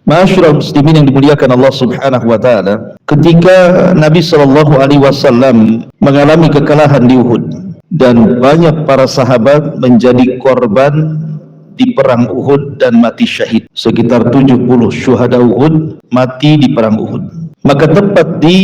Ma'asyiral muslimin yang dimuliakan Allah Subhanahu wa taala, ketika Nabi sallallahu alaihi wasallam mengalami kekalahan di Uhud dan banyak para sahabat menjadi korban di perang Uhud dan mati syahid, sekitar 70 syuhada Uhud mati di perang Uhud. Maka tepat di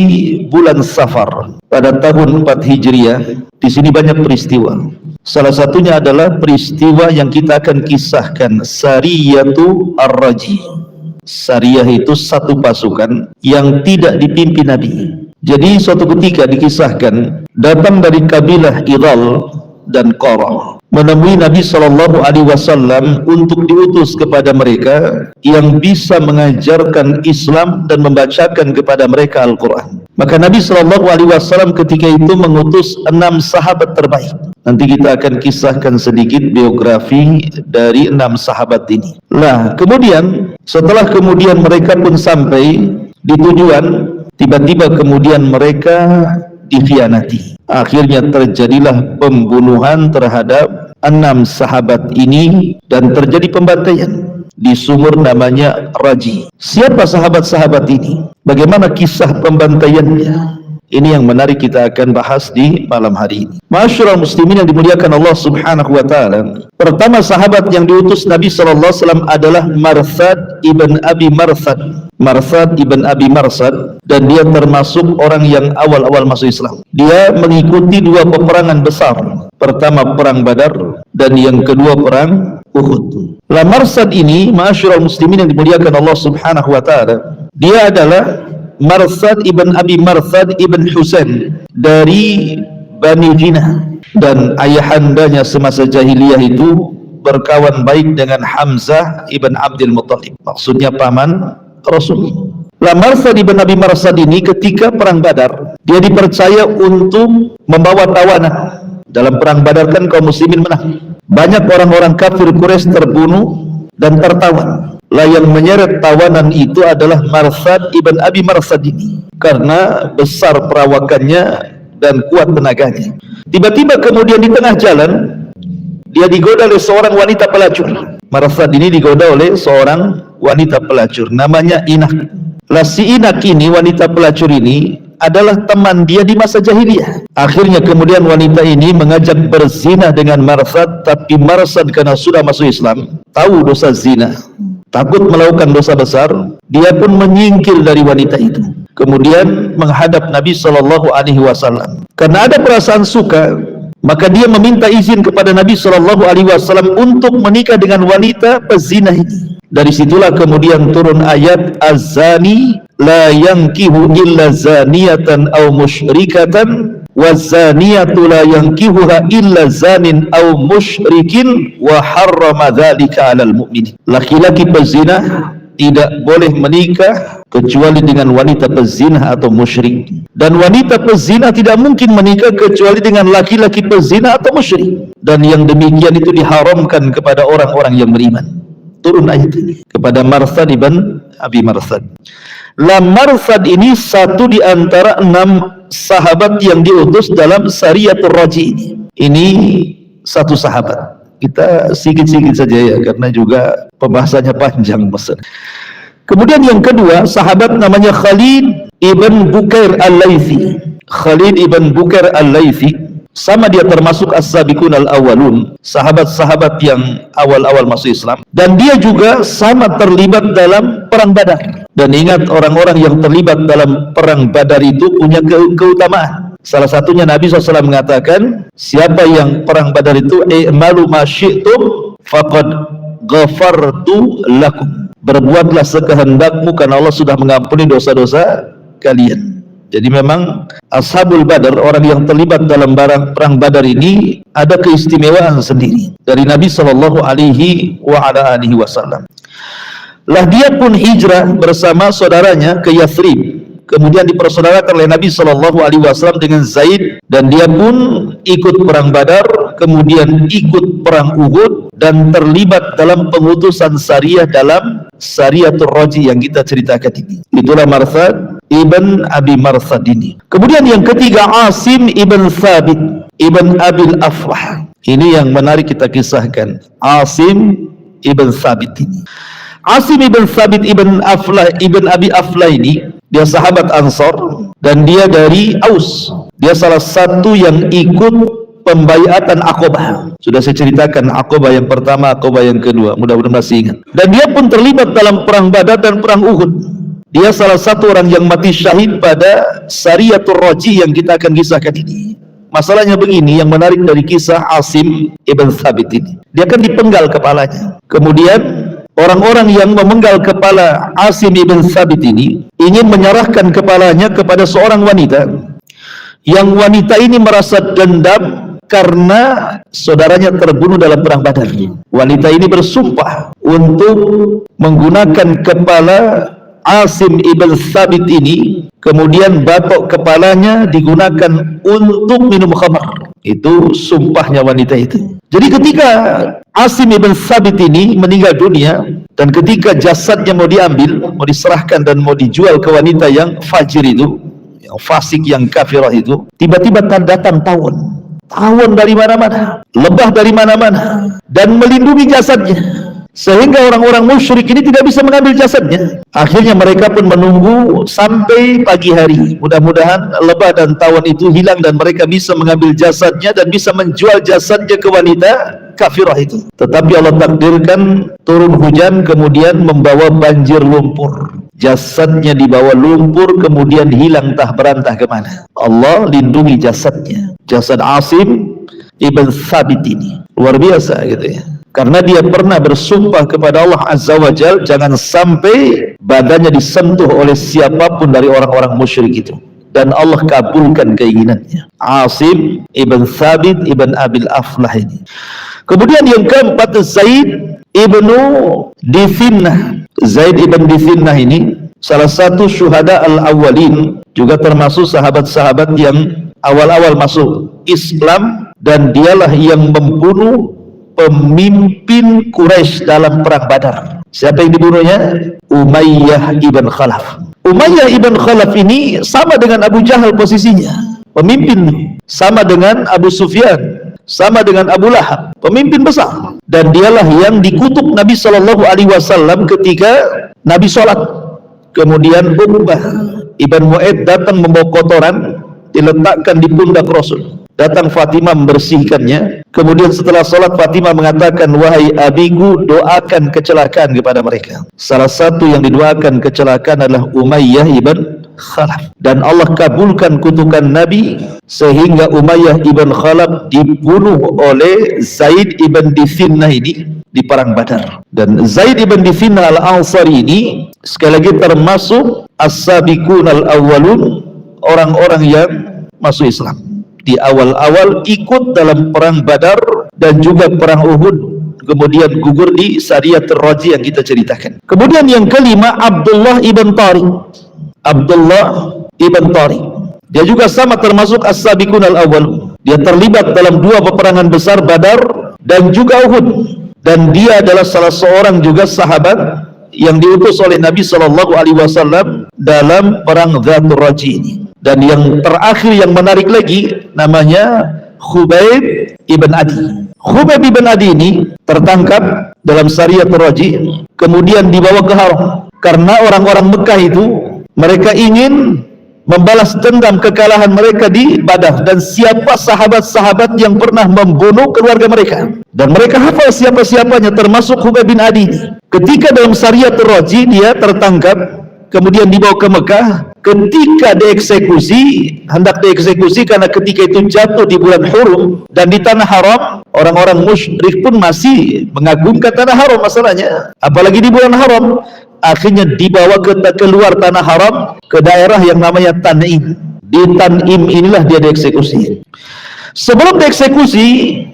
bulan Safar pada tahun 4 Hijriah, di sini banyak peristiwa. Salah satunya adalah peristiwa yang kita akan kisahkan, Sariyatu Ar-Raji. Sariyah itu satu pasukan yang tidak dipimpin Nabi. Jadi suatu ketika dikisahkan, datang dari kabilah Idal dan Qara menemui Nabi SAW untuk diutus kepada mereka yang bisa mengajarkan Islam dan membacakan kepada mereka Al-Quran. Maka Nabi SAW ketika itu mengutus 6 sahabat terbaik. Nanti kita akan kisahkan sedikit biografi dari 6 sahabat ini. Nah, kemudian setelah mereka pun sampai di tujuan, tiba-tiba kemudian mereka dikhianati. Akhirnya terjadilah pembunuhan terhadap 6 sahabat ini dan terjadi pembantaian di sumur namanya Raji. Siapa sahabat-sahabat ini? Bagaimana kisah pembantaiannya? Ini yang menarik kita akan bahas di malam hari ini. Ma'asyiral muslimin yang dimuliakan Allah Subhanahu wa taala. Pertama sahabat yang diutus Nabi sallallahu alaihi wasallam adalah Marsad ibn Abi Marsad. Marsad ibn Abi Marsad, dan dia termasuk orang yang awal-awal masuk Islam. Dia mengikuti 2 peperangan besar. Pertama perang Badar dan yang kedua perang Uhud. Lah Marsad ini, ma'asyiral muslimin yang dimuliakan Allah Subhanahu wa taala, dia adalah Marsad ibn Abi Marsad ibn Husain dari Bani Jinah, dan ayahandanya semasa jahiliyah itu berkawan baik dengan Hamzah ibn Abdul Muttalib, maksudnya paman Rasul. Lah Marsad ibn Abi Marsad ini ketika perang Badar, dia dipercaya untuk membawa tawanan. Dalam perang Badar kan kaum muslimin menang. Banyak orang-orang kafir Quraisy terbunuh dan tertawan. Lah yang menyeret tawanan itu adalah Marsad ibn Abi Marsad ini, karena besar perawakannya dan kuat tenaganya. Tiba-tiba kemudian di tengah jalan dia digoda oleh seorang wanita pelacur. Marsad ini digoda oleh seorang wanita pelacur namanya Inak. Lah si Inak ini, wanita pelacur ini adalah teman dia di masa jahiliyah. Akhirnya kemudian wanita ini mengajak berzina dengan Marsad, tapi Marsad karena sudah masuk Islam, tahu dosa zina, takut melakukan dosa besar, dia pun menyingkir dari wanita itu. Kemudian menghadap Nabi SAW. Karena ada perasaan suka, maka dia meminta izin kepada Nabi SAW untuk menikah dengan wanita pezina ini. Dari situlah kemudian turun ayat Az-zani la yankihu illa zaniyatan aw musyrikatan waz-zaniyatu la yankihuha illa zanin aw musyrikin wa harrama dzalika 'alal mu'minin. Laki-laki pezina tidak boleh menikah kecuali dengan wanita pezina atau musyrik, dan wanita pezina tidak mungkin menikah kecuali dengan laki-laki pezina atau musyrik, dan yang demikian itu diharamkan kepada orang-orang yang beriman. Turun ayat ini kepada Marsad ibn Abi Marsad. Lah Marsad ini satu di antara 6 sahabat yang diutus dalam Sariyatul Raji ini. Ini satu sahabat. Kita sedikit-sedikit saja ya, karena juga pembahasannya panjang Mas. Kemudian yang kedua, sahabat namanya Khalid ibn Bukair Al-Laythi. Khalid ibn Bukair Al-Laythi, sama dia termasuk as-sabiqun al-awwalun, sahabat-sahabat yang awal-awal masuk Islam, dan dia juga sama terlibat dalam perang Badar. Dan ingat, orang-orang yang terlibat dalam perang Badar itu punya keutamaan. Salah satunya Nabi SAW mengatakan, siapa yang perang Badar itu i'malu ma syi'tum faqad ghafartu lakum. Berbuatlah sekehendakmu karena Allah sudah mengampuni dosa-dosa kalian. Jadi memang Ashabul Badar, orang yang terlibat dalam perang Badar ini ada keistimewaan sendiri dari Nabi SAW. Lah dia pun hijrah bersama saudaranya ke Yathrib. Kemudian dipersaudarakan oleh Nabi SAW dengan Zaid, dan dia pun ikut perang Badar, kemudian ikut perang Uhud, dan terlibat dalam pengutusan Sariyah dalam Sariyatul Raji yang kita ceritakan ini. Itulah Marsad ibn Abi Marsad ini. Kemudian yang ketiga, Asim ibn Thabit ibn Abil Afrah. Ini yang menarik kita kisahkan, Asim ibn Thabit ini. Asim ibn Thabit ibn Abi Aflah ini, dia sahabat Ansar dan dia dari Aus. Dia salah satu yang ikut pembaiatan Aqabah. Sudah saya ceritakan Aqabah yang pertama, Aqabah yang kedua, mudah-mudahan masih ingat. Dan dia pun terlibat dalam perang Badar dan perang Uhud. Dia salah satu orang yang mati syahid pada Sariyatul Raji yang kita akan kisahkan ini. Masalahnya begini, yang menarik dari kisah Asim ibn Thabit ini, dia kan dipenggal kepalanya. Kemudian orang-orang yang memenggal kepala Asim ibn Thabit ini ingin menyerahkan kepalanya kepada seorang wanita, yang wanita ini merasa dendam karena saudaranya terbunuh dalam perang Badar. Wanita ini bersumpah untuk menggunakan kepala Asim ibn Thabit ini, kemudian batok kepalanya digunakan untuk minum khamar. Itu sumpahnya wanita itu. Jadi ketika Asim ibn Thabit ini meninggal dunia, dan ketika jasadnya mau diambil, mau diserahkan dan mau dijual ke wanita yang fajir itu, yang fasik, yang kafirah itu, tiba-tiba datang tawon dari mana-mana, lebah dari mana-mana, dan melindungi jasadnya, sehingga orang-orang musyrik ini tidak bisa mengambil jasadnya. Akhirnya mereka pun menunggu sampai pagi hari. Mudah-mudahan lebah dan tawon itu hilang dan mereka bisa mengambil jasadnya dan bisa menjual jasadnya ke wanita kafirah itu. Tetapi Allah takdirkan turun hujan, kemudian membawa banjir lumpur. Jasadnya dibawa lumpur, kemudian hilang entah berantah kemana. Allah lindungi jasadnya, jasad Asim ibn Thabit ini. Luar biasa gitu ya. Karena dia pernah bersumpah kepada Allah Azza wa Jal, jangan sampai badannya disentuh oleh siapapun dari orang-orang musyrik itu. Dan Allah kabulkan keinginannya. Asim ibn Thabit ibn Abil Aflah ini. Kemudian yang keempat, Zaid ibnu Dithinnah. Zaid ibn Dithinnah ini salah satu syuhada al-awwalin, juga termasuk sahabat-sahabat yang awal-awal masuk Islam, dan dialah yang membunuh pemimpin Quraisy dalam perang Badar. Siapa yang dibunuhnya? Umayyah ibn Khalaf. Umayyah ibn Khalaf ini sama dengan Abu Jahal posisinya, pemimpin, sama dengan Abu Sufyan, sama dengan Abu Lahab, pemimpin besar. Dan dialah yang dikutuk Nabi SAW ketika Nabi sholat. Kemudian Uqbah ibn Mu'aid datang membawa kotoran, diletakkan di pundak Rasul. Datang Fatimah membersihkannya. Kemudian setelah sholat, Fatimah mengatakan, wahai abiku, doakan kecelakaan kepada mereka. Salah satu yang didoakan kecelakaan adalah Umayyah ibn Khalaf. Dan Allah kabulkan kutukan Nabi, sehingga Umayyah ibn Khalaf dibunuh oleh Zaid ibn Dithinnah ini di perang Badar. Dan Zaid ibn Dithinnah al-Ansari ini sekali lagi termasuk as-sabiqun al-awwalun, orang-orang yang masuk Islam di awal-awal, ikut dalam perang Badar dan juga perang Uhud, kemudian gugur di Sariyatul Raji yang kita ceritakan. Kemudian yang kelima, Abdullah ibn Tariq. Abdullah ibn Tariq, dia juga sama termasuk as-sabiqun al-awwal. Dia terlibat dalam dua peperangan besar, Badar dan juga Uhud, dan dia adalah salah seorang juga sahabat yang diutus oleh Nabi SAW dalam perang Dzatur Raji ini. Dan yang terakhir yang menarik lagi, namanya Khubayb ibn Adi. Khubayb ibn Adi ini tertangkap dalam Sariyatul Raji, kemudian dibawa ke Haram. Karena orang-orang Mekah itu, mereka ingin membalas dendam kekalahan mereka di Badar, dan siapa sahabat-sahabat yang pernah membunuh keluarga mereka. Dan mereka hafal siapa-siapanya, termasuk Khubayb bin Adi. Ketika dalam Sariyatul Raji dia tertangkap, kemudian dibawa ke Mekah. Ketika dieksekusi, hendak dieksekusi, karena ketika itu jatuh di bulan Hurum dan di tanah haram, orang-orang musyrik pun masih mengagungkan tanah haram masalahnya, apalagi di bulan haram. Akhirnya dibawa keluar tanah haram ke daerah yang namanya Tan'im. Di Tan'im inilah dia dieksekusi. Sebelum dieksekusi,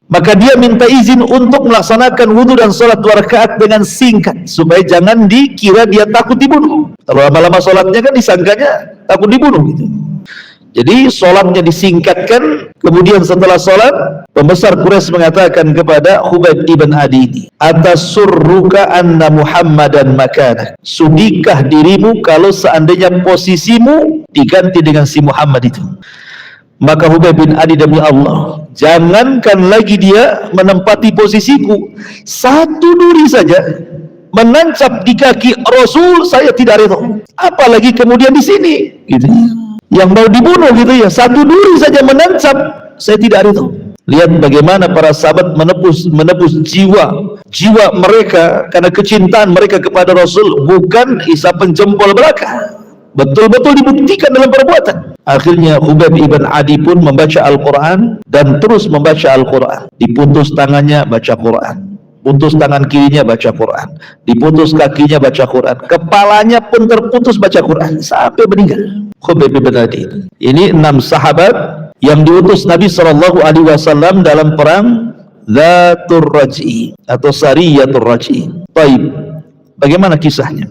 maka dia minta izin untuk melaksanakan wudhu dan sholat 2 rakaat dengan singkat, supaya jangan dikira dia takut dibunuh. Kalau lama-lama sholatnya kan disangkanya takut dibunuh gitu. Jadi sholatnya disingkatkan. Kemudian setelah sholat, pembesar Quraisy mengatakan kepada Khubayb ibn Adi, atasurruka anna Muhammadan makana, sudikah dirimu kalau seandainya posisimu diganti dengan si Muhammad itu? Maka Khubayb bin Adi, demi Allah, jangankan lagi dia menempati posisiku, 1 duri saja menancap di kaki Rasul, saya tidak reda. Apalagi kemudian di sini, gitu. Yang mau dibunuh gitu ya, satu duri saja menancap, saya tidak reda. Lihat bagaimana para sahabat menebus jiwa mereka karena kecintaan mereka kepada Rasul, bukan isapan jempol belaka. Betul-betul dibuktikan dalam perbuatan. Akhirnya Khubayb ibn Adi pun membaca Al-Quran dan terus membaca Al-Quran. Diputus tangannya, baca Quran. Putus tangan kirinya, baca Quran. Diputus kakinya, baca Quran. Kepalanya pun terputus, baca Quran sampai meninggal. Khubayb ibn Adi. Ini 6 sahabat yang diutus Nabi SAW dalam perang Zatul Raj'i atau Sariyatul Raj'i. Baik, bagaimana kisahnya?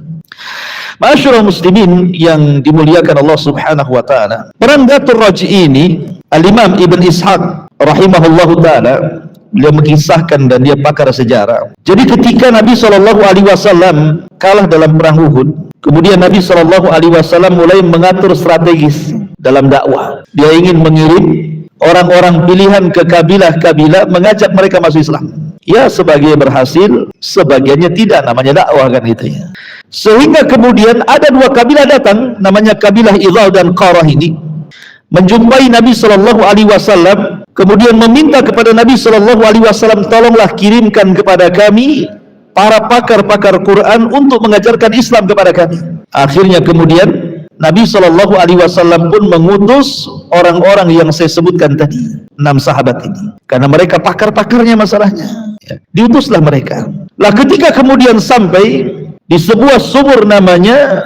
Ma'asyiral muslimin yang dimuliakan Allah Subhanahu wa taala. Perang Zatul Raj'i ini Al-Imam Ibn Ishaq rahimahullahu taala beliau mengisahkan, dan dia pakar sejarah. Jadi ketika Nabi SAW kalah dalam perang Uhud, kemudian Nabi SAW mulai mengatur strategis dalam dakwah. Dia ingin mengirim orang-orang pilihan ke kabilah-kabilah, mengajak mereka masuk Islam. Ya, sebagian berhasil, sebagiannya tidak, namanya dakwah kan itu ya. Sehingga kemudian ada 2 kabilah datang, namanya kabilah Idhal dan Qarah ini, menjumpai Nabi SAW, kemudian meminta kepada Nabi SAW, tolonglah kirimkan kepada kami para pakar-pakar Quran untuk mengajarkan Islam kepada kami. Akhirnya kemudian Nabi SAW pun mengutus orang-orang yang saya sebutkan tadi, 6 sahabat ini, karena mereka pakar-pakarnya masalahnya ya. Diutuslah mereka. Lah ketika kemudian sampai di sebuah sumur namanya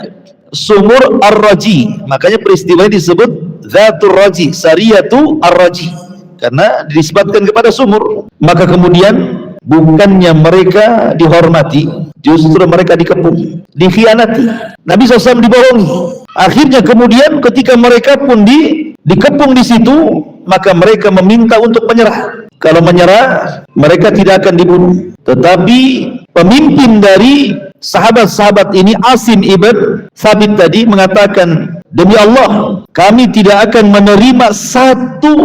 Sumur Ar-Raji, makanya peristiwa ini disebut Zatul Raji, Sariyatu Ar-Raji, karena disebutkan kepada sumur. Maka kemudian bukannya mereka dihormati, justru mereka dikepung, dikhianati. Nabi SAW dibohongi. Akhirnya kemudian ketika mereka pun dikepung di situ, maka mereka meminta untuk menyerah. Kalau menyerah, mereka tidak akan dibunuh. Tetapi pemimpin dari sahabat-sahabat ini, Asim ibn Thabit tadi, mengatakan, demi Allah, kami tidak akan menerima satu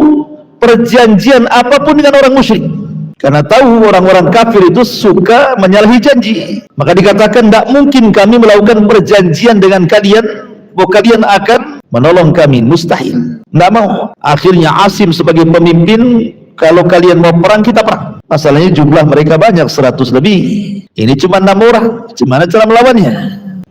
perjanjian apapun dengan orang musyrik. Karena tahu orang-orang kafir itu suka menyalahi janji. Maka dikatakan, tidak mungkin kami melakukan perjanjian dengan kalian bahwa kalian akan menolong kami, mustahil. Tidak mau. Akhirnya Asim sebagai pemimpin, kalau kalian mau perang, kita perang. Masalahnya jumlah mereka banyak, 100 lebih. Ini cuma 6 orang. Gimana cara melawannya?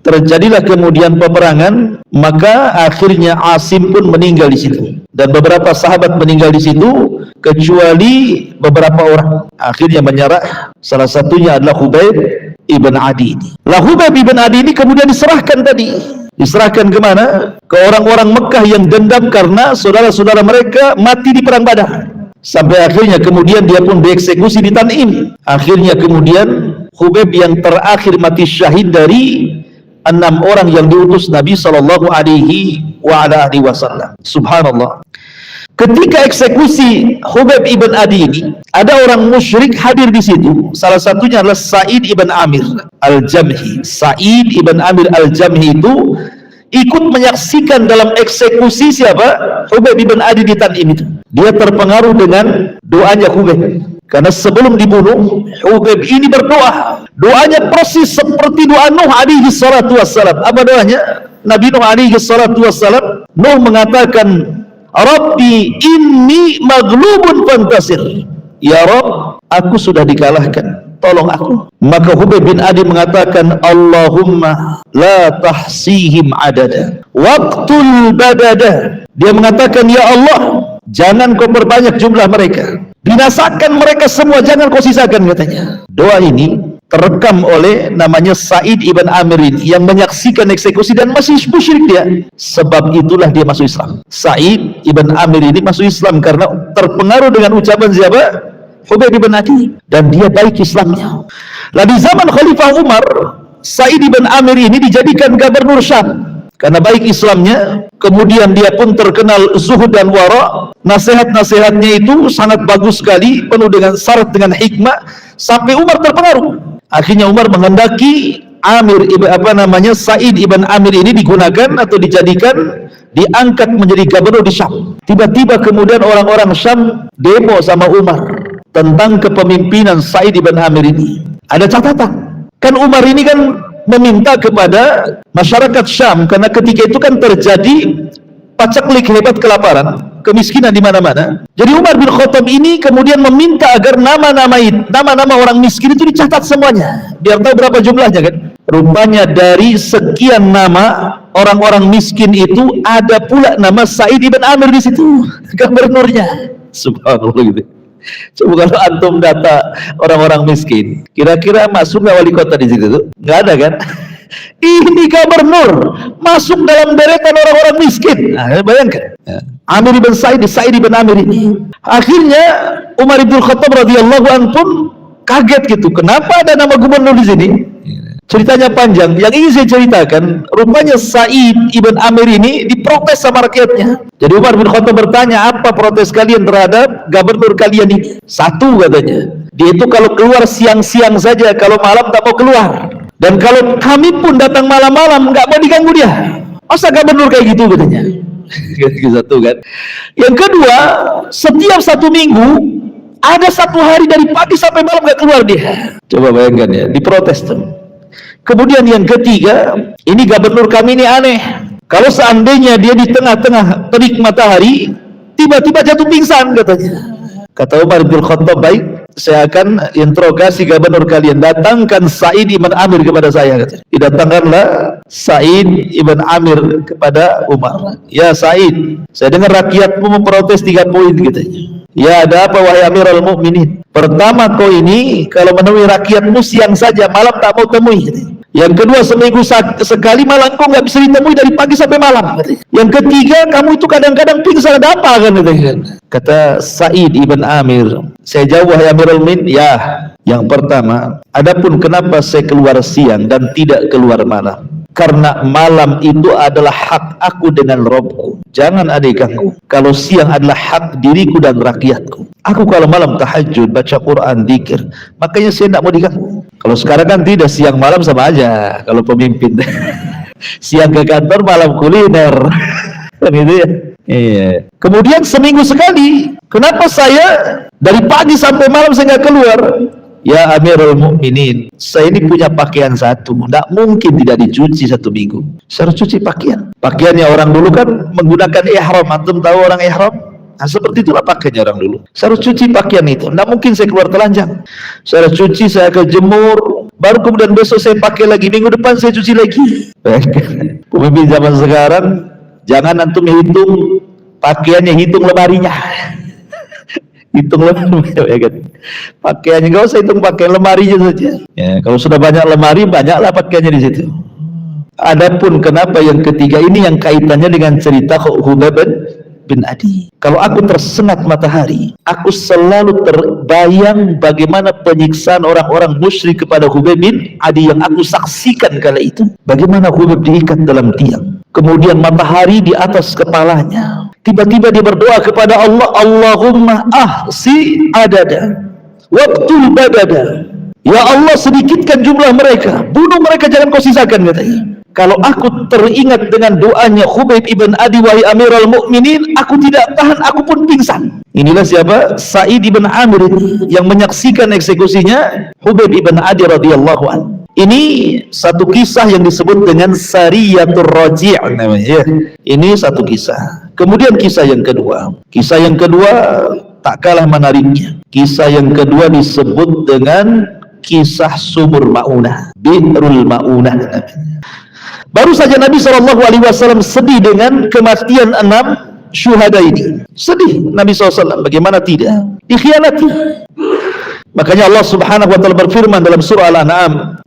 Terjadilah kemudian peperangan, maka akhirnya Asim pun meninggal di situ. Dan beberapa sahabat meninggal di situ, kecuali beberapa orang. Akhirnya menyerah. Salah satunya adalah Khubayb ibn Adi. Lah Khubayb ibn Adi ini kemudian diserahkan tadi. Diserahkan kemana? Ke orang-orang Mekah yang dendam karena saudara-saudara mereka mati di perang Badar. Sampai akhirnya kemudian dia pun dieksekusi di Tan'im. Akhirnya kemudian Khubayb yang terakhir mati syahid dari 6 orang yang diutus Nabi SAW. Subhanallah. Ketika eksekusi Khubayb ibn Adi ini, ada orang musyrik hadir di situ. Salah satunya adalah Sa'id ibn Amir al-Jamhi. Sa'id ibn Amir al-Jamhi itu ikut menyaksikan dalam eksekusi siapa? Khubayb ibn Adi di Tan'im itu. Dia terpengaruh dengan doanya Khubayb. Karena sebelum dibunuh, Khubayb ini berdoa. Doanya persis seperti doa Nuh alaihi salatu wassalam. Apa doanya? Nabi Nuh alaihi salatu wassalam, Nuh mengatakan, Rabbi inni maghlubun fantasir. Ya Rabb, aku sudah dikalahkan, tolong aku. Maka Khubayb bin Adi mengatakan, Allahumma la tahsihim adada waqtul badada. Dia mengatakan, ya Allah, jangan kau perbanyak jumlah mereka, binasakan mereka semua, jangan kau sisakan, katanya. Doa ini terekam oleh namanya Sa'id ibn Amir ini, yang menyaksikan eksekusi dan masih musyrik dia. Sebab itulah dia masuk Islam. Sa'id ibn Amir ini masuk Islam karena terpengaruh dengan ucapan siapa? Khubayb ibn Adi. Dan dia baik Islamnya. Lah di zaman Khalifah Umar, Sa'id ibn Amir ini dijadikan gubernur Syam karena baik Islamnya. Kemudian dia pun terkenal zuhud dan wara. Nasihat-nasihatnya itu sangat bagus sekali, penuh dengan syarat, dengan hikmah, sampai Umar terpengaruh. Akhirnya Umar menghendaki Sa'id ibn Amir ini digunakan atau dijadikan, diangkat menjadi gubernur di Syam. Tiba-tiba kemudian orang-orang Syam demo sama Umar tentang kepemimpinan Sa'id ibn Amir ini. Ada catatan, Kan Umar ini kan meminta kepada masyarakat Syam, karena ketika itu kan terjadi paceklik hebat, kelaparan, kemiskinan di mana-mana. Jadi Umar bin Khattab ini kemudian meminta agar nama-nama orang miskin itu dicatat semuanya, biar tahu berapa jumlahnya kan. Rupanya dari sekian nama orang-orang miskin itu ada pula nama Sa'id ibn Amir di situ, gubernurnya. Subhanallah gitu. Coba kalau antum data orang-orang miskin, kira-kira masuk nggak wali kota di situ tuh? Nggak ada kan? Ini gubernur masuk dalam deretan orang-orang miskin. Nah, bayangkan. Amir ibn Sa'id ibn Amir ini. Akhirnya Umar bin Khattab radhiyallahu anhu pun kaget gitu. Kenapa ada nama gubernur di sini? Ceritanya panjang. Yang ingin saya ceritakan, rupanya Sa'id ibn Amir ini diprotes sama rakyatnya. Jadi Umar bin Khattab bertanya, apa protes kalian terhadap gubernur kalian ini? Satu katanya, dia itu kalau keluar siang-siang saja, kalau malam tak mau keluar. Dan kalau kami pun datang malam-malam nggak mau diganggu dia. Masa gubernur kayak gitu katanya. Satu kan. Yang kedua, setiap 1 minggu ada 1 hari dari pagi sampai malam nggak keluar dia. Coba bayangkan ya, diprotes tuh. Kemudian yang ketiga, ini gubernur kami ini aneh. Kalau seandainya dia di tengah-tengah terik matahari, tiba-tiba jatuh pingsan katanya. Kata Umar bin Khattab, baik, saya akan interogasi gubernur kalian. Datangkan Sa'id ibn Amir kepada saya katanya. Didatangkanlah Sa'id ibn Amir kepada Umar. Ya Sa'id, saya dengar rakyatmu memprotes 3 poin katanya. Ya, ada apa wahai Amirul Mukminin? Pertama, kau ini kalau menemui rakyatmu siang saja, malam tak mau temui katanya. Yang kedua, seminggu sekali malam kau nggak bisa ditemui dari pagi sampai malam. Yang ketiga, kamu itu kadang-kadang pingsan, ada apa kan? Kata Sa'id ibn Amir, saya jawab wahai Amirul Mukminin, ya, yang pertama, adapun kenapa saya keluar siang dan tidak keluar malam, karena malam itu adalah hak aku dengan Robku, jangan ada ganggu. Kalau siang adalah hak diriku dan rakyatku. Aku kalau malam tahajud, baca Quran, zikir, makanya saya tidak mau diganggu. Kalau sekarang kan tidak, siang malam sama aja kalau pemimpin. Siang ke kantor, malam kuliner. Kan gitu ya. Iya. Kemudian seminggu sekali, kenapa saya dari pagi sampai malam saya nggak keluar? Ya Amirul Mukminin, saya ini punya pakaian satu, tidak mungkin tidak dicuci 1 minggu. Saya harus cuci pakaian. Pakaiannya orang dulu kan menggunakan ihram, antum tahu orang ihram? Nah, seperti itulah pakaiannya orang dulu. Saya harus cuci pakaian itu, tidak mungkin saya keluar telanjang. Saya harus cuci, saya ke jemur, baru kemudian besok saya pakai lagi, minggu depan saya cuci lagi. Pemimpin zaman sekarang, jangan antum hitung pakaiannya, hitung lemarinya. Hitung lemari, ya kan? Pakaiannya nggak usah hitung pakaian, lemarinya saja. Ya, kalau sudah banyak lemari, banyaklah pakaiannya di situ. Adapun kenapa yang ketiga ini yang kaitannya dengan cerita Hubaib bin Adi. Kalau aku tersengat matahari, aku selalu terbayang bagaimana penyiksaan orang-orang musyrik kepada Hubaib bin Adi yang aku saksikan kala itu. Bagaimana Hubaib diikat dalam tiang, kemudian matahari di atas kepalanya. Tiba-tiba dia berdoa kepada Allah, Allahumma ahsi adada waqtul badada. Ya Allah, sedikitkan jumlah mereka, bunuh mereka, jangan kau sisakan katanya. Kalau aku teringat dengan doanya Hubaib ibn Adi, wahai Amirul Mukminin, aku tidak tahan, aku pun pingsan. Inilah siapa? Sa'id ibn Amir yang menyaksikan eksekusinya Hubaib ibn Adi radhiyallahu anhu. Ini satu kisah yang disebut dengan Sariyatul Raji' namanya. Ini satu kisah. Kemudian kisah yang kedua. Kisah yang kedua tak kalah menariknya. Kisah yang kedua disebut dengan kisah Sumur Ma'unah, Bi'rul Ma'unah. Baru saja Nabi SAW sedih dengan kematian 6 syuhada ini. Sedih Nabi SAW, bagaimana tidak? Dikhianati. Makanya Allah Subhanahu wa taala berfirman dalam surah Al-An'am,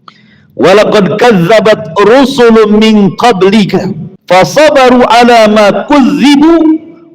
"Walaqad kadzdzabat rusulun min qablika fasabaru 'ala ma kudzibu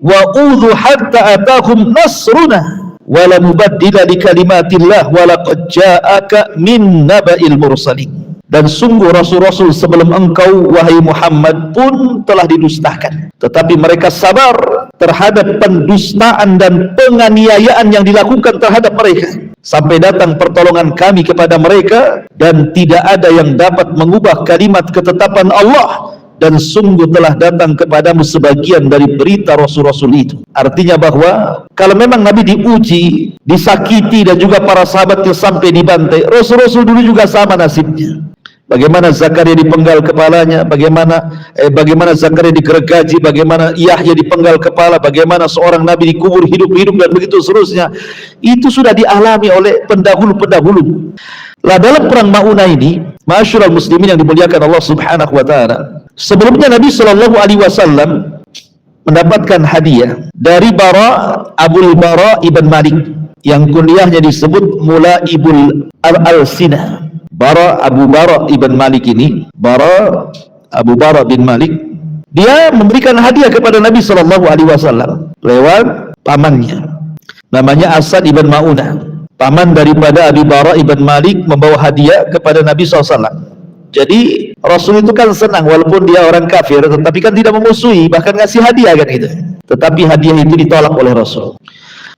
wa udhu hatta atahum nasruna wa la mubaddila li kalimatillah wa laqad ja'aka min naba'il mursalin." Dan sungguh rasul-rasul sebelum engkau wahai Muhammad pun telah didustakan, tetapi mereka sabar terhadap pendustaan dan penganiayaan yang dilakukan terhadap mereka sampai datang pertolongan kami kepada mereka, dan tidak ada yang dapat mengubah kalimat ketetapan Allah dan sungguh telah datang kepadamu sebagian dari berita Rasul-Rasul itu. Artinya bahwa kalau memang Nabi diuji, disakiti, dan juga para sahabatnya sampai dibantai, Rasul-Rasul dulu juga sama nasibnya. Bagaimana Zakaria dipenggal kepalanya, bagaimana Zakaria digergaji, bagaimana Yahya dipenggal kepala, bagaimana seorang Nabi dikubur hidup-hidup, dan begitu seterusnya. Itu sudah dialami oleh pendahulu-pendahulu. Lah dalam perang Maunah ini, ma'asyiral muslimin yang dimuliakan Allah Subhanahu wa taala, sebelumnya Nabi Shallallahu alaihi wasallam mendapatkan hadiah dari Abul Bara ibn Malik yang kunyahnya disebut Mulaibul Al-Sinah. Abu Bara ibn Malik ini, Abu Bara bin Malik, dia memberikan hadiah kepada Nabi Shallallahu alaihi wasallam lewat pamannya, namanya Asad ibn Maunah. Paman daripada Abi Bara ibn Malik membawa hadiah kepada Nabi SAW. Jadi Rasul itu kan senang, walaupun dia orang kafir, tetapi kan tidak memusuhi, bahkan ngasih hadiah kan gitu. Tetapi hadiah itu ditolak oleh Rasul.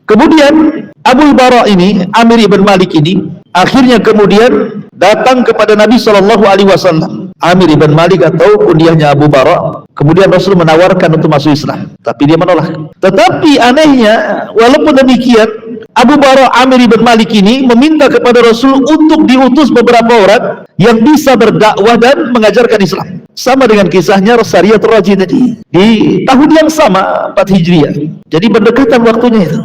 Kemudian Abu Bara ini, Amir ibn Malik ini, akhirnya kemudian datang kepada Nabi SAW. Amir ibn Malik atau kunyahnya Abu Bara. Kemudian Rasul menawarkan untuk masuk Islam, tapi dia menolak. Tetapi anehnya, walaupun demikian, Abu Bara Amir ibn Malik ini meminta kepada Rasul untuk diutus beberapa orang yang bisa berdakwah dan mengajarkan Islam. Sama dengan kisahnya Sariyatul Raji tadi, di tahun yang sama 4 Hijriah. Jadi berdekatan waktunya itu.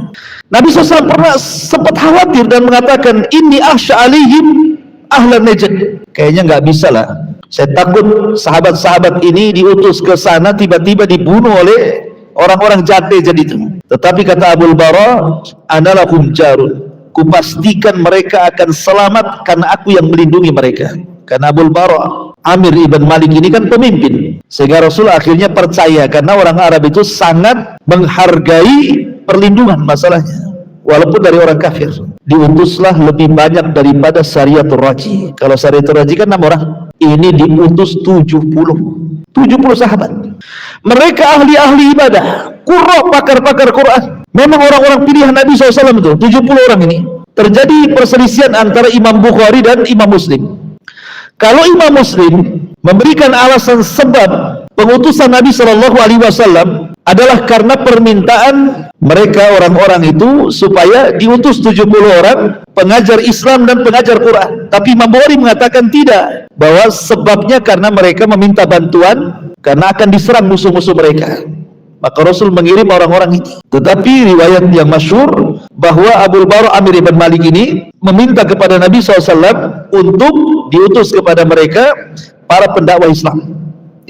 Nabi SAW pernah sempat khawatir dan mengatakan, "Inni akhsha alaihim ahlan Najd." Kayaknya nggak bisa lah. Saya takut sahabat-sahabat ini diutus ke sana tiba-tiba dibunuh oleh orang-orang jahat jadi itu. Tetapi kata Abu Bara, "Analahum jarun." Kupastikan mereka akan selamat karena aku yang melindungi mereka. Karena Abu Bara Amir ibn Malik ini kan pemimpin, sehingga Rasul akhirnya percaya, karena orang Arab itu sangat menghargai perlindungan masalahnya, walaupun dari orang kafir. Diutuslah lebih banyak daripada Sariyatul Raji. Kalau Sariyatul Raji kan 6 orang, ini diutus 70 sahabat. Mereka ahli-ahli ibadah, qurra, pakar-pakar Quran. Memang orang-orang pilihan Nabi SAW itu 70 orang ini. Terjadi perselisihan antara Imam Bukhari dan Imam Muslim. Kalau Imam Muslim memberikan alasan sebab pengutusan Nabi SAW adalah karena permintaan mereka orang-orang itu supaya diutus 70 orang pengajar Islam dan pengajar Quran. Tapi Imam Bukhari mengatakan tidak, bahwa sebabnya karena mereka meminta bantuan karena akan diserang musuh-musuh mereka. Maka Rasul mengirim orang-orang ini. Tetapi riwayat yang masyhur bahwa Abu Bara Amir ibn Malik ini meminta kepada Nabi SAW untuk diutus kepada mereka para pendakwah Islam.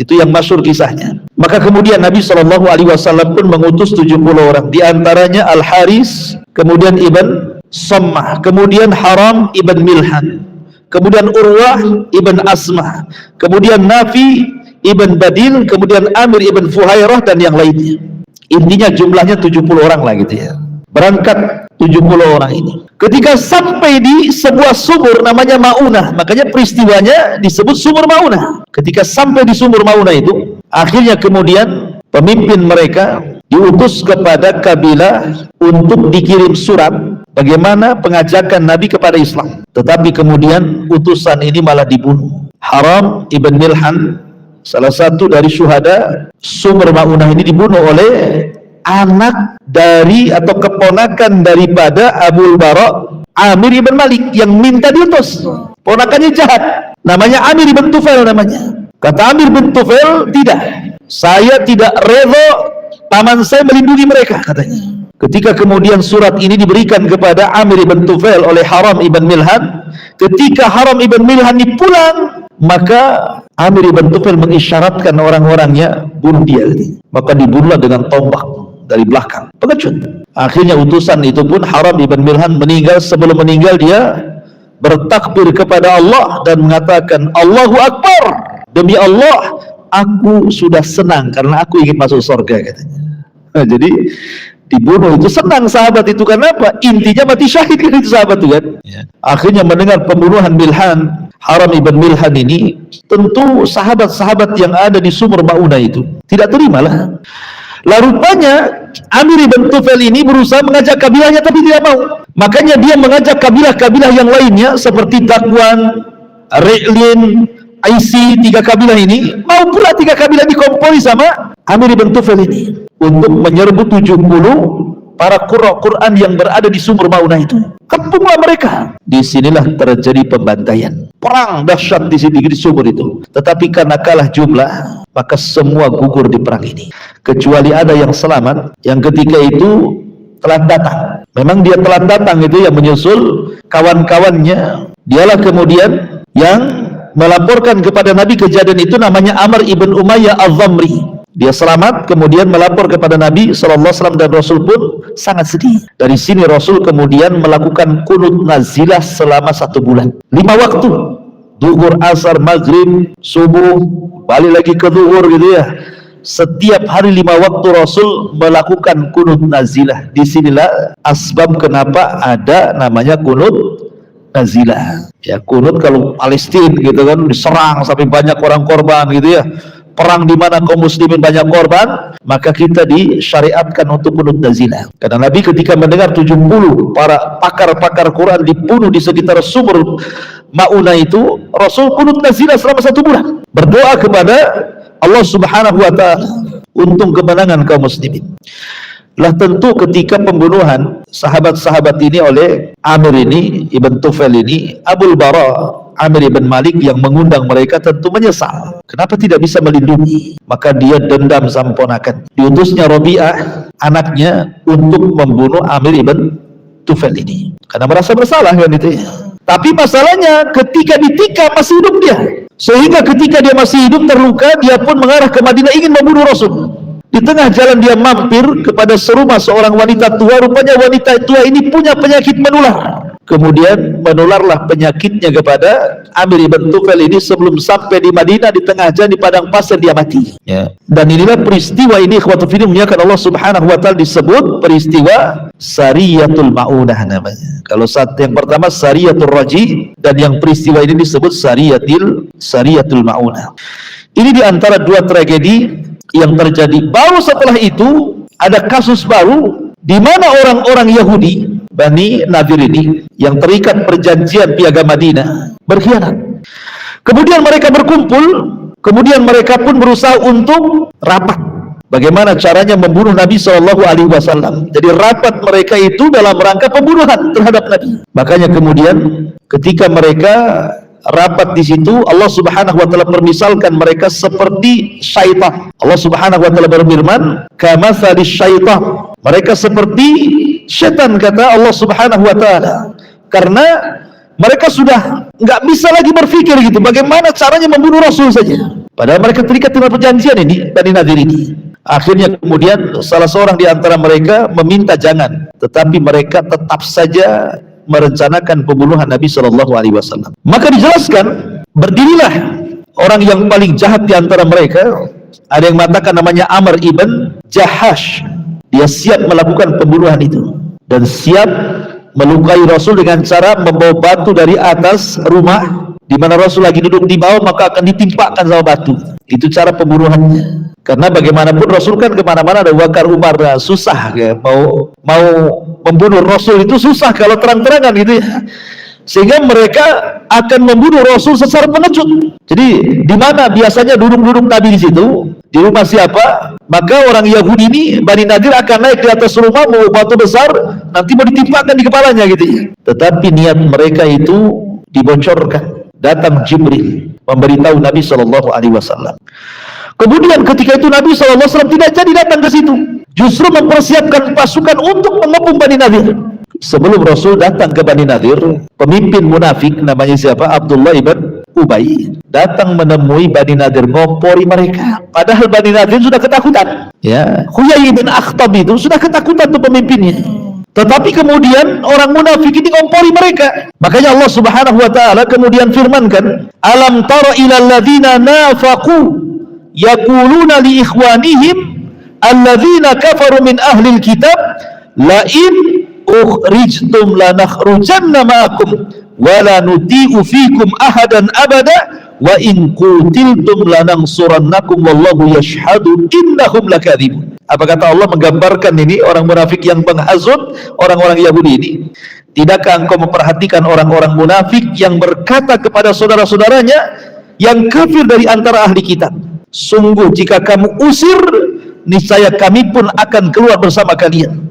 Itu yang masyhur kisahnya. Maka kemudian Nabi SAW pun mengutus 70 orang. Di antaranya Al-Haris, kemudian Ibn Sammah, kemudian Haram Ibn Milhan, kemudian Urwah Ibn Asmah, kemudian Nafi Ibn Badil, kemudian Amir Ibn Fuhairah, dan yang lainnya. Intinya jumlahnya 70 orang lah gitu ya. Berangkat 70 orang ini. Ketika sampai di sebuah sumur namanya Maunah, makanya peristiwanya disebut sumur Maunah. Ketika sampai di sumur Maunah itu, akhirnya kemudian pemimpin mereka diutus kepada kabilah untuk dikirim surat bagaimana pengajakan Nabi kepada Islam. Tetapi kemudian utusan ini malah dibunuh. Haram Ibn Milhan, salah satu dari syuhada sumur Maunah ini, dibunuh oleh anak dari atau keponakan daripada Abu Bara Amir ibn Malik yang minta diutus. Ponakannya jahat, namanya Amir ibn Tufail namanya. Kata Amir bin Tufail, tidak, saya tidak redha paman saya melindungi mereka, katanya. Ketika kemudian surat ini diberikan kepada Amir ibn Tufail oleh Haram ibn Milhan, ketika Haram ibn Milhan ini pulang, maka Amir ibn Tufail mengisyaratkan orang-orangnya, bunuh dia. Maka dibunuhlah dengan tombak dari belakang, pengecut. Akhirnya utusan itu pun Haram ibn Milhan meninggal. Sebelum meninggal dia bertakbir kepada Allah dan mengatakan, Allahu Akbar, demi Allah aku sudah senang karena aku ingin masuk surga, katanya. Nah, jadi dibunuh itu senang sahabat itu, karena apa? Intinya mati syahid kan itu sahabat itu kan. Akhirnya mendengar pembunuhan Milhan, Haram ibn Milhan ini, tentu sahabat-sahabat yang ada di sumur Maunah itu tidak terimalah. Lalu rupanya Amir ibn Tufail ini berusaha mengajak kabilahnya tapi tidak mau. Makanya dia mengajak kabilah-kabilah yang lainnya seperti Dakwan, Ri'lin, IC 3 kabilah ini, mau pula 3 kabilah dikompori sama Amir ibn Tufail ini untuk menyerbu 70 para qurra Quran yang berada di sumur Maunah itu. Kepunglah mereka. Disinilah terjadi pembantaian. Perang dahsyat di sumur itu. Tetapi karena kalah jumlah, maka semua gugur di perang ini. Kecuali ada yang selamat, yang ketika itu telat datang. Memang dia telat datang itu yang menyusul kawan-kawannya. Dialah kemudian yang melaporkan kepada Nabi kejadian itu, namanya Amr ibn Umayyah al-Dhamri. Dia selamat, kemudian melapor kepada Nabi SAW, dan Rasul pun sangat sedih. Dari sini Rasul kemudian melakukan kunut nazilah selama 1 bulan, 5 waktu, zuhur, asar, maghrib, subuh, balik lagi ke zuhur gitu ya. Setiap hari 5 waktu Rasul melakukan kunut nazilah. Disinilah asbab kenapa ada namanya kunut nazilah. Ya, kunut kalau Palestina gitu kan, diserang sampai banyak orang korban gitu ya. Perang di mana kaum muslimin banyak korban, maka kita disyariatkan untuk kunut nazilah. Karena Nabi ketika mendengar 70 para pakar-pakar Quran dibunuh di sekitar sumur Maunah itu, Rasul kunut nazilah selama 1 bulan, berdoa kepada Allah Subhanahu wa ta'ala untuk kemenangan kaum muslimin. Lah tentu ketika pembunuhan sahabat-sahabat ini oleh Amir ini, Ibn Tufail ini, Abul Bara Amir ibn Malik yang mengundang mereka tentu menyesal. Kenapa tidak bisa melindungi? Maka dia dendam sama ponakan. Diutusnya Rabi'ah, anaknya, untuk membunuh Amir ibn Tufail ini. Karena merasa bersalah kan itu ya. Tapi masalahnya ketika ditikam masih hidup dia. Sehingga ketika dia masih hidup terluka, dia pun mengarah ke Madinah ingin membunuh Rasul. Di tengah jalan dia mampir kepada serumah seorang wanita tua. Rupanya wanita tua ini punya penyakit menular. Kemudian menularlah penyakitnya kepada Amir ibn Tufail ini. Sebelum sampai di Madinah, di tengah jalan di padang pasir dia mati ya. Dan inilah peristiwa ini, ikhwatu fillah, muliakan Allah Subhanahu wa ta'ala, disebut peristiwa Sariyatul Maunah namanya. Kalau saat yang pertama Sariyatul Raji, dan yang peristiwa ini disebut Sariyatul Maunah. Ini diantara 2 tragedi yang terjadi. Baru setelah itu ada kasus baru di mana orang-orang Yahudi Bani Nadir ini yang terikat perjanjian piagam Madinah berkhianat. Kemudian mereka berkumpul, kemudian mereka pun berusaha untuk rapat bagaimana caranya membunuh Nabi SAW. Jadi rapat mereka itu dalam rangka pembunuhan terhadap Nabi. Makanya kemudian ketika mereka rapat di situ, Allah Subhanahu wa ta'ala permisalkan mereka seperti syaitan. Allah Subhanahu wa ta'ala berfirman, kamatsali syaitan. Mereka seperti syaitan, kata Allah Subhanahu wa ta'ala. Karena mereka sudah nggak bisa lagi berpikir gitu, bagaimana caranya membunuh Rasul saja. Padahal mereka terikat dengan perjanjian ini, Bani Nadir ini. Akhirnya kemudian salah seorang di antara mereka meminta jangan, tetapi mereka tetap saja merencanakan pembunuhan Nabi SAW. Maka dijelaskan, berdirilah orang yang paling jahat di antara mereka. Ada yang mengatakan namanya Amr ibn Jahash. Dia siap melakukan pembunuhan itu dan siap melukai Rasul dengan cara membawa batu dari atas rumah di mana Rasul lagi duduk di bawah, maka akan ditimpakan sama batu. Itu cara pembunuhannya. Karena bagaimanapun Rasul kan kemana-mana, ada Bakar, Umar, susah ya. Mau membunuh Rasul itu susah kalau terang-terangan gitu ya. Sehingga mereka akan membunuh Rasul secara pengecut. Jadi di mana biasanya duduk-duduk Nabi di situ, di rumah siapa, maka orang Yahudi ini, Bani Nadir, akan naik di atas rumah, mau batu besar, nanti mau ditimpakan di kepalanya gitu ya. Tetapi niat mereka itu dibocorkan. Datang Jibril memberitahu Nabi SAW. Kemudian ketika itu Nabi SAW tidak jadi datang ke situ, justru mempersiapkan pasukan untuk mengepung Bani Nadir. Sebelum Rasul datang ke Bani Nadir, pemimpin munafik namanya siapa? Abdullah ibn Ubay datang menemui Bani Nadir, ngompori mereka. Padahal Bani Nadir sudah ketakutan. Ya, Huyai bin Akhtab itu sudah ketakutan tuh pemimpinnya. Tetapi kemudian orang munafik ini ngompori mereka. Makanya Allah Subhanahu wa ta'ala kemudian firmankan, alam tara ilal ladzina nafaqu yaquluna li ikhwanihim alladzina kafaru min ahlil kitab la in ukhrijtum lanakhrujanna ma'akum wa la nuti'u fikum ahadan abada wa in qutiltum lanansurannakum wallahu yashhadu innahum lakadzibun. Apa kata Allah menggambarkan ini orang munafik yang menghasut orang-orang Yahudi ini? Tidakkah engkau memperhatikan orang-orang munafik yang berkata kepada saudara-saudaranya yang kafir dari antara ahli kitab. Sungguh jika kamu usir, niscaya kami pun akan keluar bersama kalian,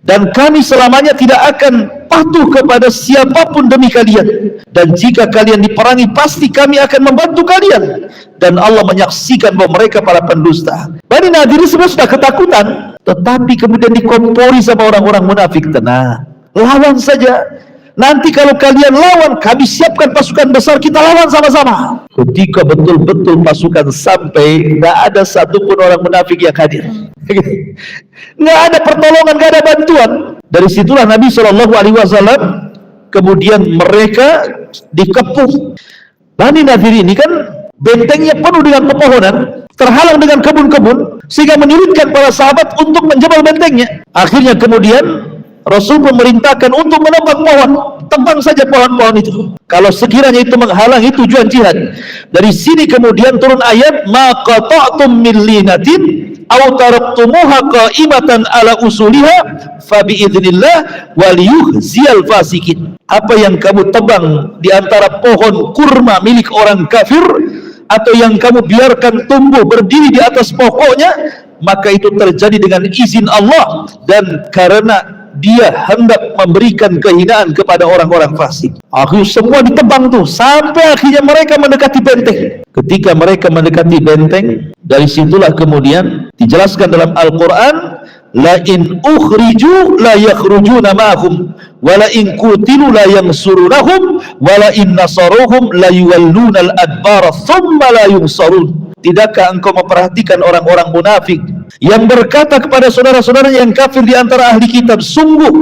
dan kami selamanya tidak akan patuh kepada siapapun demi kalian, dan jika kalian diperangi pasti kami akan membantu kalian, dan Allah menyaksikan bahwa mereka para pendusta. Bani Nadir sebenarnya sudah ketakutan, tetapi kemudian dikompori sama orang-orang munafik. Tenang, lawan saja. Nanti kalau kalian lawan, kami siapkan pasukan besar, kita lawan sama-sama. Ketika betul-betul pasukan sampai, nggak ada satupun orang munafik yang hadir. Nggak ada pertolongan, nggak ada bantuan. Dari situlah Nabi SAW kemudian mereka dikepung. Bani Nadir ini kan bentengnya penuh dengan pepohonan, terhalang dengan kebun-kebun, sehingga menyulitkan para sahabat untuk menjebol bentengnya. Akhirnya kemudian Rasul memerintahkan untuk menebang pohon, tebang saja pohon-pohon itu. Kalau sekiranya itu menghalangi tujuan jihad. Dari sini kemudian turun ayat, ma qata'tum min linatin aw taraktumuha qa'imatan ala usuliha fa biidznillah wal yuhziyal fasikin. Apa yang kamu tebang di antara pohon kurma milik orang kafir, atau yang kamu biarkan tumbuh berdiri di atas pokoknya, maka itu terjadi dengan izin Allah dan karena dia hendak memberikan kehinaan kepada orang-orang fasik. Akhirnya semua ditebang tuh, sampai akhirnya mereka mendekati benteng. Ketika mereka mendekati benteng, dari situlah kemudian dijelaskan dalam Al-Quran, la in ukhriju la yakhrujuna ma'hum wa la in qutilu la yansurunahum wa la in nasaruhum la yuwalluna al-adbara thumma la yunsarun. Tidakkah engkau memperhatikan orang-orang munafik yang berkata kepada saudara-saudara yang kafir di antara ahli kitab, sungguh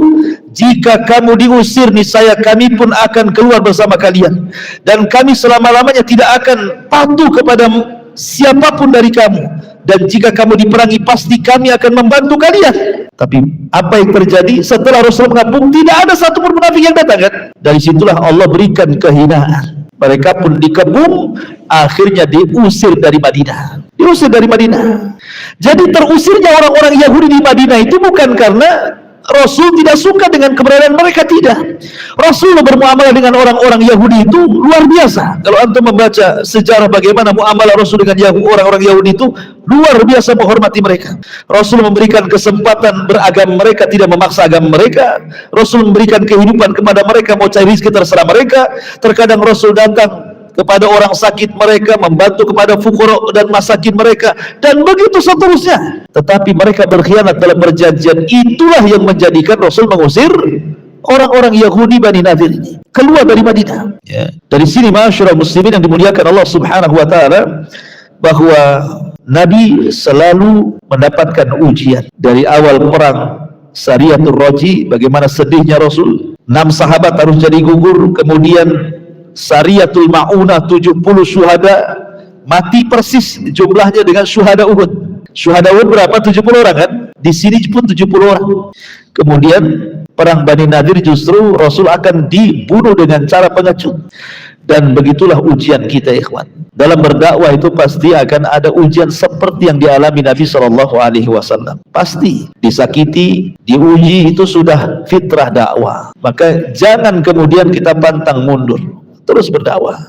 jika kamu diusir, niscaya kami pun akan keluar bersama kalian, dan kami selama-lamanya tidak akan patuh kepada siapapun dari kamu, dan jika kamu diperangi pasti kami akan membantu kalian. Tapi apa yang terjadi setelah Rasul mengabung? Tidak ada satupun munafik yang datang kan? Dari situlah Allah berikan kehinaan. Mereka pun dikepung, akhirnya diusir dari Madinah. Diusir dari Madinah. Jadi terusirnya orang-orang Yahudi di Madinah itu bukan karena Rasul tidak suka dengan keberadaan mereka, tidak. Rasul bermuamalah dengan orang-orang Yahudi itu luar biasa. Kalau antum membaca sejarah bagaimana muamalah Rasul dengan orang-orang Yahudi itu luar biasa, menghormati mereka. Rasul memberikan kesempatan beragama mereka, tidak memaksa agama mereka. Rasul memberikan kehidupan kepada mereka, mau cari rezeki terserah mereka. Terkadang Rasul datang kepada orang sakit mereka, membantu kepada fuqara dan masakin mereka, dan begitu seterusnya. Tetapi mereka berkhianat dalam perjanjian. Itulah yang menjadikan Rasul mengusir orang-orang Yahudi Bani Nadir ini keluar dari Madinah. Dari sini ma'asyiral muslimin yang dimuliakan Allah Subhanahu wa taala, bahwa Nabi selalu mendapatkan ujian. Dari awal perang Sariyatul Raji, bagaimana sedihnya Rasul, 6 sahabat harus jadi gugur. Kemudian Sariyatul Ma'unah, 70 syuhada mati persis jumlahnya dengan syuhada Uhud. Syuhada Uhud berapa? 70 orang kan? Di sini pun 70 orang. Kemudian perang Bani Nadir justru Rasul akan dibunuh dengan cara pengecut. Dan begitulah ujian kita, ikhwan. Dalam berdakwah itu pasti akan ada ujian seperti yang dialami Nabi SAW. Pasti disakiti, diuji, itu sudah fitrah dakwah. Maka jangan kemudian kita pantang mundur, terus berdakwah.